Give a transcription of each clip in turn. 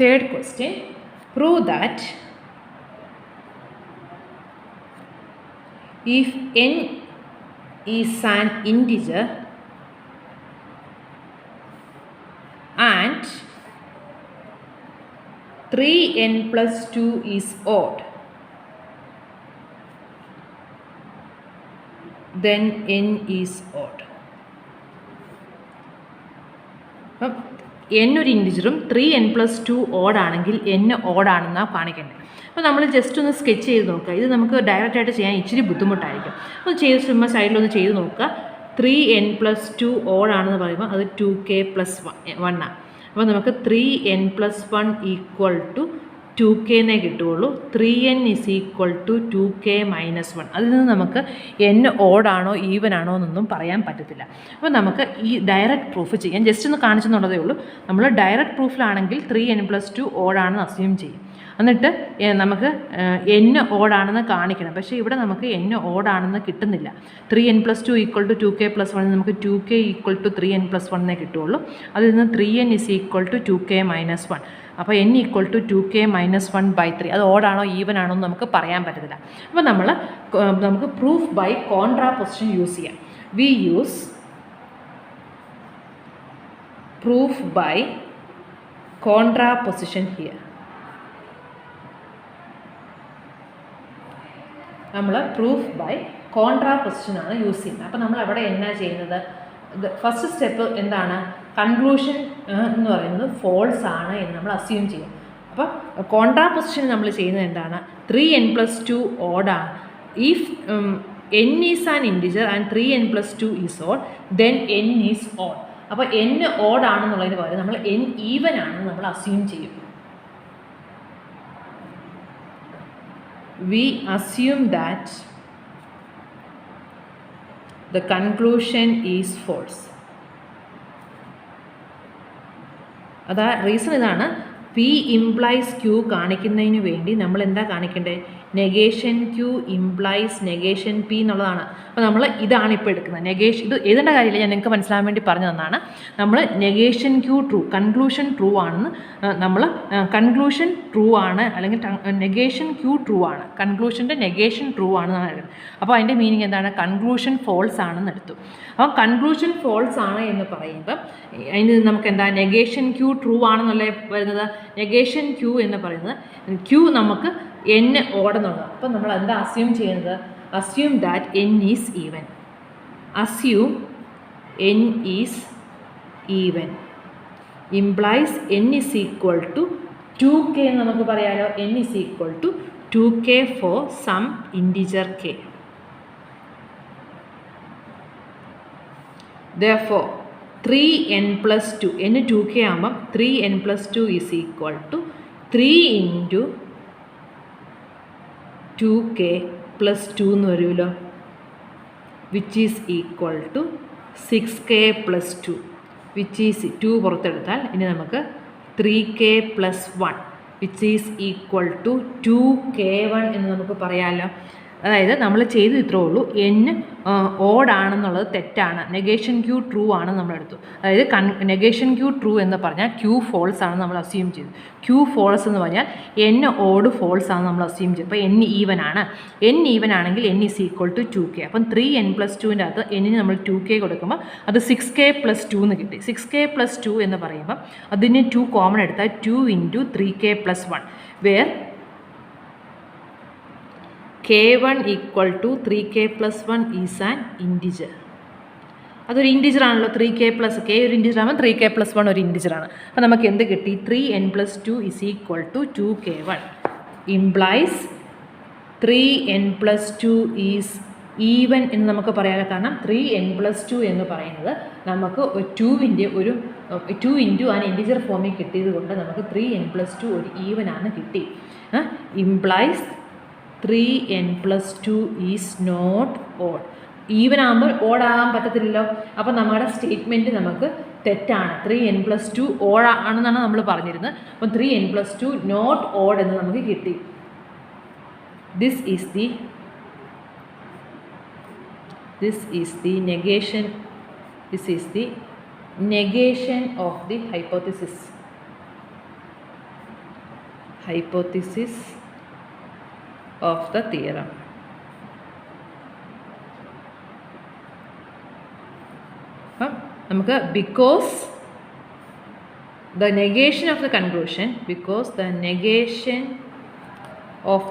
Third question, prove that if n is an integer and 3n plus 2 is odd, then n is odd. അപ്പം n ഒരു ഇൻറ്റിജറും 3n plus 2 odd ആണെങ്കിൽ n odd ആണെന്നാണ് കാണിക്കേണ്ടത്. അപ്പോൾ നമ്മൾ just ഒന്ന് sketch ചെയ്ത് നോക്കുക. ഇത് നമുക്ക് ഡയറക്റ്റായിട്ട് ചെയ്യാൻ ഇച്ചിരി ബുദ്ധിമുട്ടായിരിക്കും. അപ്പോൾ ചെയ്ത് ചുമ്മാ സൈഡിലൊന്ന് ചെയ്ത് നോക്കുക. 3n plus 2 ഓഡ് ആണെന്ന് പറയുമ്പോൾ അത് 2k plus 1 ആണ്. അപ്പോൾ നമുക്ക് 3n plus 1 equal to 2k എന്നേ കിട്ടുകയുള്ളൂ. 3n is equal to 2k minus 1. അതിൽ നിന്ന് നമുക്ക് n ഓഡാണോ ഈവൻ ആണോ എന്നൊന്നും പറയാൻ പറ്റത്തില്ല. അപ്പോൾ നമുക്ക് ഈ ഡയറക്റ്റ് പ്രൂഫ് ചെയ്യാം. ജസ്റ്റ് ഒന്ന് കാണിച്ചെന്നുള്ളതേ ഉള്ളൂ. നമ്മൾ ഡയറക്റ്റ് പ്രൂഫിലാണെങ്കിൽ 3n plus 2 ഓഡാണെന്ന് അസ്യൂം ചെയ്യും. എന്നിട്ട് നമുക്ക് n ഓഡാണെന്ന് കാണിക്കണം. പക്ഷേ ഇവിടെ നമുക്ക് n ഓഡാണെന്ന് കിട്ടുന്നില്ല. 3n plus 2 equal to 2k plus 1 നമുക്ക് 2k equal to 3n plus 1 എന്നേ കിട്ടുകയുള്ളൂ. അതിൽ നിന്ന് 3n is equal to 2k minus 1. അപ്പോൾ n equal to 2k minus 1/3. അത് ഓഡാണോ ഈവൻ ആണോ എന്ന് നമുക്ക് പറയാൻ പറ്റത്തില്ല. അപ്പോൾ നമുക്ക് പ്രൂഫ് ബൈ കോൺട്രാപൊസിഷൻ യൂസ് ചെയ്യാം. We use proof by contraposition here. നമ്മൾ പ്രൂഫ് ബൈ കോൺട്രാപൊസിഷനാണ് യൂസ് ചെയ്യുന്നത്. അപ്പോൾ നമ്മൾ അവിടെ എന്നാ ചെയ്യുന്നത്? ഫസ്റ്റ് സ്റ്റെപ്പ് എന്താണ്? കൺക്ലൂഷൻ എന്ന് പറയുന്നത് ഫോൾസ് ആണ് എന്ന് നമ്മൾ അസ്യൂം ചെയ്യും. അപ്പോൾ കോൺട്രാപൊസിഷൻ നമ്മൾ ചെയ്യുന്നത് എന്താണ്? 3n plus 2 ഓഡാണ്. If n is an integer and 3n plus 2 is odd, then n is odd. അപ്പോൾ n ഓഡ് ആണെന്നുള്ളതിന് പകരം നമ്മൾ n ഈവൻ ആണെന്ന് നമ്മൾ അസ്യൂം ചെയ്യും. We assume that the conclusion is false. അതാ റീസൺ ഇതാണ്. P implies Q കാണിക്കുന്നതിന് വേണ്ടി നമ്മൾ എന്താ കാണിക്കേണ്ടത്? Negation Q implies negation P എന്നുള്ളതാണ്. അപ്പോൾ നമ്മൾ ഇതാണ് ഇപ്പോൾ എടുക്കുന്നത്. ഇത് എഴുതേണ്ട കാര്യമില്ല, ഞാൻ നിങ്ങൾക്ക് മനസ്സിലാൻ വേണ്ടി പറഞ്ഞു തന്നാണ്. നമ്മൾ negation Q true, conclusion true ആണെന്ന് നമ്മൾ കൺക്ലൂഷൻ ട്രൂ ആണ് അല്ലെങ്കിൽ നെഗേഷൻ Q ട്രൂ ആണ്, കൺക്ലൂഷൻ്റെ നെഗേഷൻ ട്രൂ ആണെന്നാണ് എഴുതുന്നത്. അപ്പോൾ അതിൻ്റെ മീനിങ് എന്താണ്? കൺക്ലൂഷൻ ഫോൾസ് ആണെന്ന് എടുത്തു. അപ്പോൾ കൺക്ലൂഷൻ ഫോൾസ് ആണ് എന്ന് പറയുമ്പോൾ അതിന് നമുക്ക് എന്താ നെഗേഷൻ Q ട്രൂ ആണെന്നുള്ള വരുന്നത്. നെഗേഷൻ Q എന്ന് പറയുന്നത് Q നമുക്ക് n ഓടുന്നുള്ളത്. അപ്പോൾ നമ്മൾ എന്താ അസ്യൂം ചെയ്യുന്നത്? Assume that n is even. Assume n is even implies n is equal to 2k എന്ന് നമുക്ക് പറയാമല്ലോ. n is equal to 2k for some integer k. Therefore 3n plus 2, n 2k ആകുമ്പം 3n plus 2 is equal to 3 into 2k plus 2 എന്ന് വരുമല്ലോ, which is equal to 6k plus 2, which is 2 പുറത്തെടുത്താൽ ഇനി നമുക്ക് 3k plus 1 which is equal to 2k1 എന്ന് നമുക്ക് പറയാമല്ലോ. അതായത് നമ്മൾ ചെയ്ത് ഇത്രേ ഉള്ളൂ. n ഓഡാണെന്നുള്ളത് തെറ്റാണ്, നെഗേഷൻ Q ട്രൂ ആണ് നമ്മളെടുത്തു. അതായത് നെഗേഷൻ Q ട്രൂ എന്ന് പറഞ്ഞാൽ Q ഫോൾസ് ആണ് നമ്മൾ അസ്യൂം ചെയ്തു. Q ഫോൾസ് എന്ന് പറഞ്ഞാൽ n ഓഡ് ഫോൾസ് ആണ് നമ്മൾ അസ്യൂം ചെയ്തു. അപ്പോൾ n ഈവൻ ആണ്. n ഈവൻ ആണെങ്കിൽ n is equal to 2k. അപ്പം 3n plus 2ൻ്റെ അകത്ത് n നമ്മൾ 2k കൊടുക്കുമ്പോൾ അത് 6k plus 2 എന്ന് കിട്ടി. 6k plus 2 എന്ന് പറയുമ്പോൾ അതിന് 2 കോമൺ എടുത്താൽ 2 into 3k plus 1 where k1 equal to 3k plus 1 is an integer. അതൊരു ഇൻറ്റിജർ ആണല്ലോ. 3k plus k ഒരു ഇൻറ്റിജർ ആകുമ്പോൾ 3k plus 1 ഒരു ഇൻറ്റിജറാണ്. അപ്പോൾ നമുക്ക് എന്ത് കിട്ടി? 3n plus 2 is equal to 2k1 implies 3n plus 2 is even എന്ന് നമുക്ക് പറയാൻ കാരണം 3n plus 2 എന്ന് പറയുന്നത് നമുക്ക് 2ൻ്റെ ഒരു 2 ഇൻറ്റു ആൻ ഇൻറ്റിജർ ഫോമിൽ കിട്ടിയത് കൊണ്ട് നമുക്ക് 3n plus 2 ഒരു ഈവൻ ആണ് കിട്ടി. Implies 3n plus 2 is not odd. Even ആകുമ്പോൾ ഓഡ് ആകാൻ പറ്റത്തില്ലല്ലോ. അപ്പോൾ നമ്മുടെ സ്റ്റേറ്റ്മെൻറ്റ് നമുക്ക് തെറ്റാണ്. 3n plus 2 ഓഡ് ആണെന്നാണ് നമ്മൾ പറഞ്ഞിരുന്നത്. അപ്പം 3n plus 2 നോട്ട് ഓഡ് എന്ന് നമുക്ക് കിട്ടി. This is the negation of the hypothesis. hypothesis of the theorem. നമുക്ക് because the negation of the conclusion of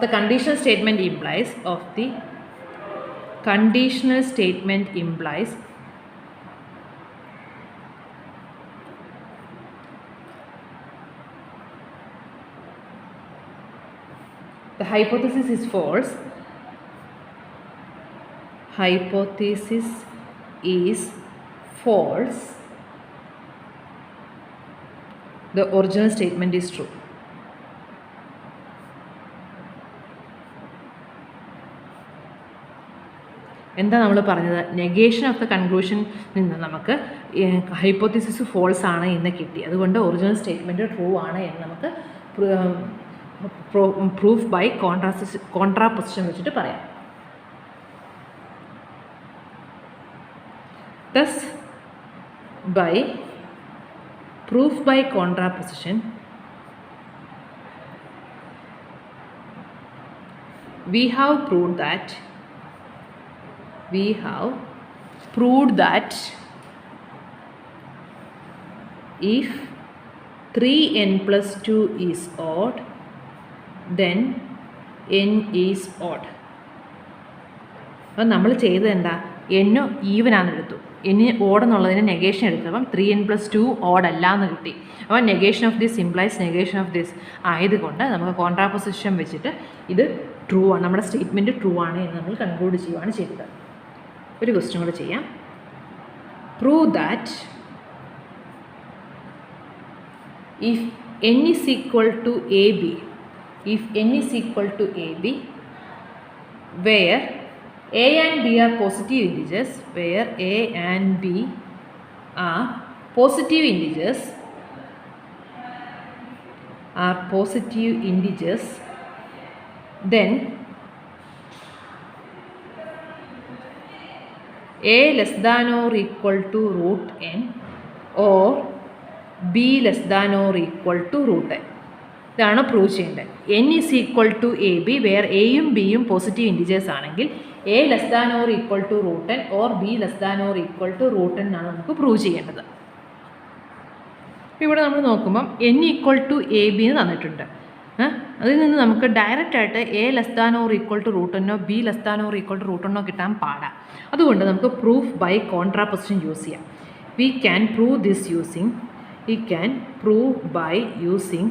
the conditional statement implies the hypothesis is false. Hypothesis is false. The original statement is true. എന്താ നമ്മൾ പറഞ്ഞത്? Negation of the conclusion നിന്ന് നമുക്ക് hypothesis false ആണ് എന്ന് കിട്ടി. അതുകൊണ്ട് ഒറിജിനൽ സ്റ്റേറ്റ്മെൻറ്റ് ട്രൂ ആണ് എന്ന് നമുക്ക് പ്രൂഫ് ബൈ കോൺട്രാപൊസിഷൻ വെച്ചിട്ട് പറയാം. Thus, by proof by contraposition, we have proved that if 3n plus 2 is odd, then n is odd. അപ്പം നമ്മൾ ചെയ്തത് എന്താ? എന്നു ഈവനാന്ന് എടുത്തു, എന് ഓഡ് എന്നുള്ളതിന് നെഗേഷൻ എടുത്തു. അപ്പം 3n plus 2 ഓഡ് അല്ല എന്ന് കിട്ടി. അപ്പോൾ negation of this implies negation of this ആയതുകൊണ്ട് നമുക്ക് കോൺട്രാപൊസിഷൻ വെച്ചിട്ട് ഇത് ട്രൂ ആണ്, നമ്മുടെ സ്റ്റേറ്റ്മെൻറ്റ് ട്രൂ ആണ് എന്ന് നമ്മൾ കൺക്ലൂഡ് ചെയ്യുകയാണ് ചെയ്തത്. ഒരു ക്വസ്റ്റ്യൻ കൂടെ ചെയ്യാം. Prove that if n is equal to ab, where a and b are positive integers, then a less than or equal to root n or b less than or equal to root n. ഇതാണ് prove ചെയ്യേണ്ടത്. n is equal to ab where എയും ബിയും positive integers ആണെങ്കിൽ a less than or equal to root n or b less than or equal to root n ആണ് നമുക്ക് prove ചെയ്യേണ്ടത്. അപ്പോൾ ഇവിടെ നമ്മൾ നോക്കുമ്പം n equal to A B എന്ന് തന്നിട്ടുണ്ട്. അതിൽ നിന്ന് നമുക്ക് ഡയറക്റ്റായിട്ട് A less than or equal to root എന്നോ B less than or equal to root എന്നോ കിട്ടാൻ പാടാം. അതുകൊണ്ട് നമുക്ക് പ്രൂഫ് ബൈ കോൺട്രാപൊസിഷൻ യൂസ് ചെയ്യാം. We can prove by using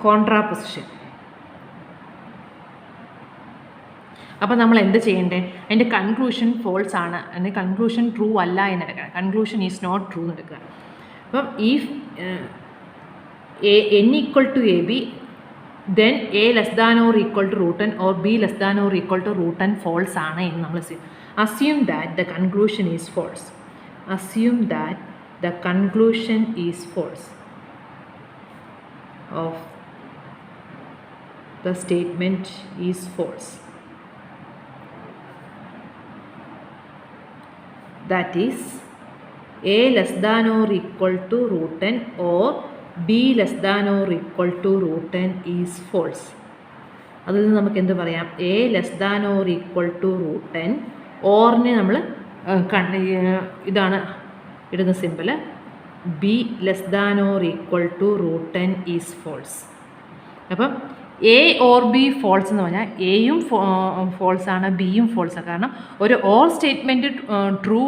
contraposition. അപ്പോൾ നമ്മൾ എന്ത് ചെയ്യേണ്ടത്? അതിൻ്റെ കൺക്ലൂഷൻ ഫോൾസ് ആണ്, അതിൻ്റെ കൺക്ലൂഷൻ ട്രൂ അല്ല എന്നെടുക്കുക. കൺക്ലൂഷൻ ഈസ് നോട്ട് ട്രൂ എന്നെടുക്കുക. അപ്പം ഈ n equal to ab, then a less than or equal to root n or b less than or equal to root n false ആണ് എന്ന് നമ്മൾ assume that the conclusion is false. Of the statement is false. That is a less than or equal to root n or b less than or equal to root n is false. അതിൽ നിന്ന് നമുക്ക് എന്ത് പറയാം? a less than or equal to root n ഓറിനെ നമ്മൾ ഇതാണ് ഇടുന്ന simple, b less than or equal to root n is false. അപ്പം A or B false എന്ന് പറഞ്ഞാൽ എയും ഫോൾസാണ്, ബിയും ഫോൾസാണ്. കാരണം ഒരു ഓർ സ്റ്റേറ്റ്മെൻറ്റ് ട്രൂ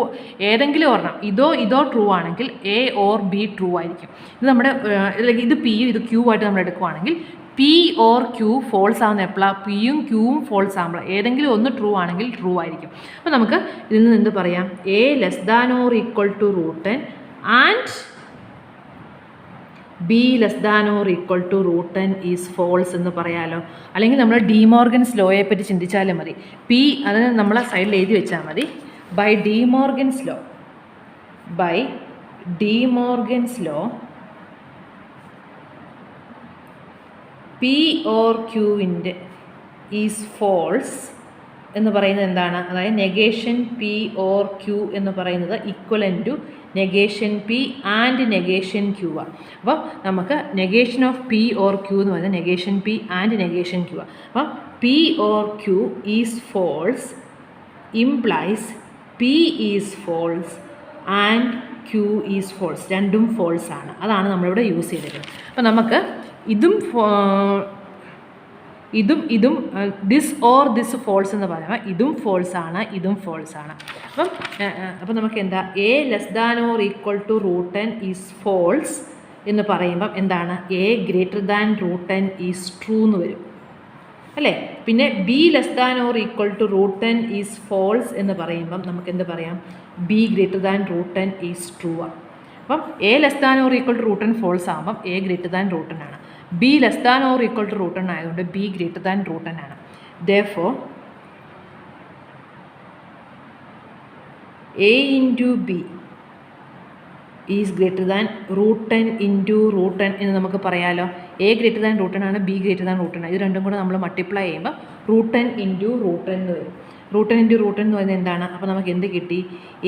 ഏതെങ്കിലും ഒരെണ്ണം ഇതോ ട്രൂ ആണെങ്കിൽ എ ഓർ ബി ട്രൂ ആയിരിക്കും. ഇത് നമ്മുടെ ഇത് പിയും ഇത് ക്യൂ ആയിട്ട് നമ്മൾ എടുക്കുവാണെങ്കിൽ പി ഓർ ക്യൂ ഫോൾസ് ആവുന്ന എപ്പോഴാണ്? പിയും ക്യൂവും ഫോൾസ് ആകുമ്പോൾ ഏതെങ്കിലും ഒന്ന് ട്രൂ ആണെങ്കിൽ ട്രൂ ആയിരിക്കും. അപ്പോൾ നമുക്ക് ഇതിൽ നിന്ന് എന്ത് പറയാം? A less than or equal to root n and b less than or equal to root n is false എന്ന് പറയാമല്ലോ. അല്ലെങ്കിൽ നമ്മൾ ഡിമോർഗൻസ് ലോയെ പറ്റി ചിന്തിച്ചാലും മതി. പി അതിന് നമ്മൾ സൈഡിൽ എഴുതി വെച്ചാൽ മതി. By De Morgan's law P or ക്യൂവിൻ്റെ ഈസ് ഫോൾസ് എന്ന് പറയുന്നത് എന്താണ്? അതായത് നെഗേഷൻ പി ഓർ ക്യൂ എന്ന് പറയുന്നത് equivalent to negation p and negation q ആണ്. അപ്പോൾ നമുക്ക് negation of p or q എന്ന് പറയുന്നത് negation p and negation q ആണ്. അപ്പോൾ p or q is false implies p is false and q is false. രണ്ടും ഫോൾസ് ആണ്. അതാണ് നമ്മളിവിടെ യൂസ് ചെയ്തിരിക്കുന്നത്. അപ്പോൾ നമുക്ക് ഇതും ദിസ് ഓർ ദിസ് ഫോൾസ് എന്ന് പറയുമ്പോൾ ഇതും ഫോൾസ് ആണ്, ഇതും ഫോൾസ് ആണ്. അപ്പം നമുക്ക് എന്താ a less than or equal to √10 is false എന്ന് പറയുമ്പം എന്താണ് a greater than √10 is true എന്ന് വരും അല്ലേ. പിന്നെ b less than or equal to √10 is false എന്ന് പറയുമ്പം നമുക്ക് എന്ത് പറയാം b greater than √10 is true ആണ്. അപ്പം a less than or equal to √10 false ആകുമ്പം എ ഗ്രേറ്റർ ദാൻ √10 ആണ്. B less than or equal to √10 ആയതുകൊണ്ട് ബി ഗ്രേറ്റർ ദാൻ √10 ആണ്. Therefore A into B is greater than √10 into √10 എന്ന് നമുക്ക് പറയാമല്ലോ. A greater than √10 ആണ്, ബി ഗ്രേറ്റർ ദാൻ √10 ആണ്. ഇത് രണ്ടും കൂടെ നമ്മൾ മൾട്ടിപ്ലൈ ചെയ്യുമ്പോൾ √10 ഇൻറ്റു √10 എന്ന് വരും. √10 ഇൻറ്റു √10 എന്ന് പറയുന്നത് എന്താണ്? അപ്പോൾ നമുക്ക് എന്ത് കിട്ടി?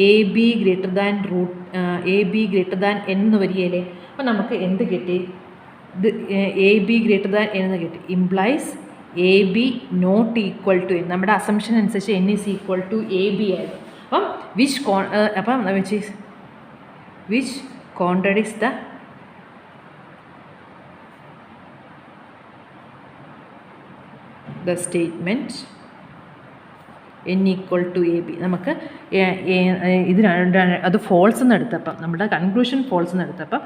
A B greater than n എന്ന് വരികയല്ലേ. അപ്പോൾ നമുക്ക് എന്ത് കിട്ടി? ഇത് a B greater than n എന്ന് കിട്ടി. Implies a b not equal to n. നമ്മുടെ അസംഷൻ അനുസരിച്ച് n is equal to A b ആയിരുന്നു. അപ്പം which contradicts the statement n equal to A b. നമുക്ക് ഇത് അത് ഫോൾസ് എന്ന് എടുത്തപ്പം നമ്മുടെ കൺക്ലൂഷൻ ഫോൾസ് എന്ന് എടുത്തപ്പം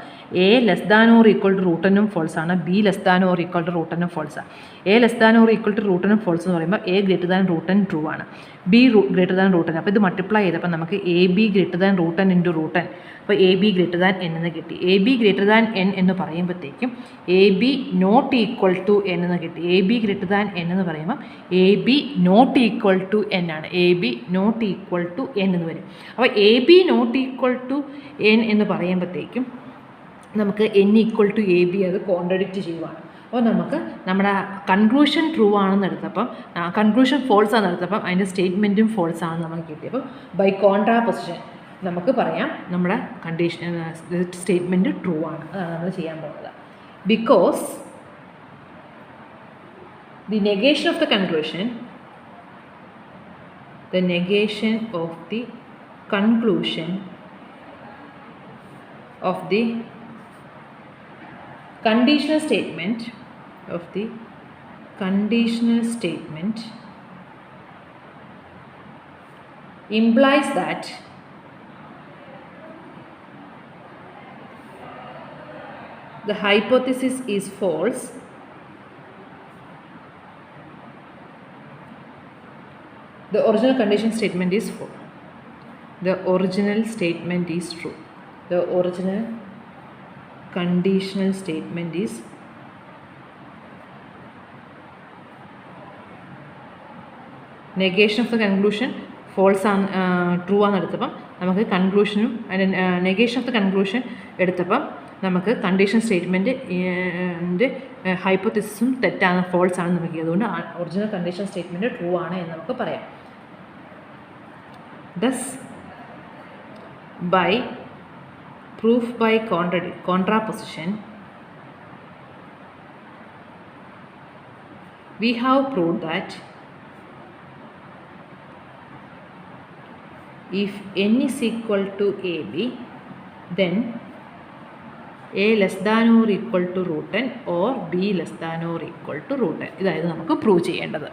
A less than or equal to √10 false ആണ്, B less than or equal to √10 false ആണ്. A less than or equal to √10 false എന്ന് പറയുമ്പോൾ എ ഗ്രേറ്റർ ദാൻ √10 ട്രൂ ആണ്, ബി ഗ്രേറ്റർ ദാൻ √10. അപ്പോൾ ഇത് മൾട്ടിപ്ലൈ ചെയ്തപ്പോൾ നമുക്ക് A B greater than √10 into √10. അപ്പോൾ A B greater than n എന്ന് കിട്ടി. A B greater than n എന്ന് പറയുമ്പോഴത്തേക്കും A b not equal to n എന്ന് കിട്ടി. A B greater than n എന്ന് പറയുമ്പോൾ a b not equal to n ആണ്. A b not equal to n എന്ന് വരും. അപ്പോൾ A b not equal to n എന്ന് പറയുമ്പോഴത്തേക്കും നമുക്ക് n equal to A b അത് കോൺട്രഡിക്റ്റ് ചെയ്യുവാണ്. അപ്പോൾ നമുക്ക് നമ്മുടെ കൺക്ലൂഷൻ ട്രൂ ആണെന്ന് എടുത്തപ്പം കൺക്ലൂഷൻ ഫോൾസ് ആണെന്ന് എടുത്തപ്പം അതിൻ്റെ സ്റ്റേറ്റ്മെൻറ്റും ഫോൾസ് ആണെന്ന് നമുക്ക് കിട്ടിയപ്പോൾ ബൈ കോൺട്രാപൊസിഷൻ നമുക്ക് പറയാം നമ്മുടെ കണ്ടീഷൻ സ്റ്റേറ്റ്മെൻറ്റ് ട്രൂ ആണ്. അതാണ് നമ്മൾ ചെയ്യാൻ പോകുന്നത്. Because the negation of the conclusion the negation of the conclusion of the conditional statement implies that the hypothesis is false the original condition statement is true. The original statement is true. The original conditional statement is negation of the conclusion false ആണ് true ആണെന്ന് എടുത്തപ്പം നമുക്ക് കൺക്ലൂഷനും അതിൻ്റെ negation of the conclusion എടുത്തപ്പം നമുക്ക് condition statement ഹൈപ്പോത്തിസിസും തെറ്റാണ് false ആണെന്ന് നമുക്ക് അതുകൊണ്ട് original condition statement true ആണ് എന്ന് നമുക്ക് പറയാം. Thus, by proof by contraposition, we have proved that if n is equal to ab, then a less than or equal to √10 or b less than or equal to √10. ഇതായിരുന്നു നമുക്ക് prove ചെയ്യേണ്ടത്.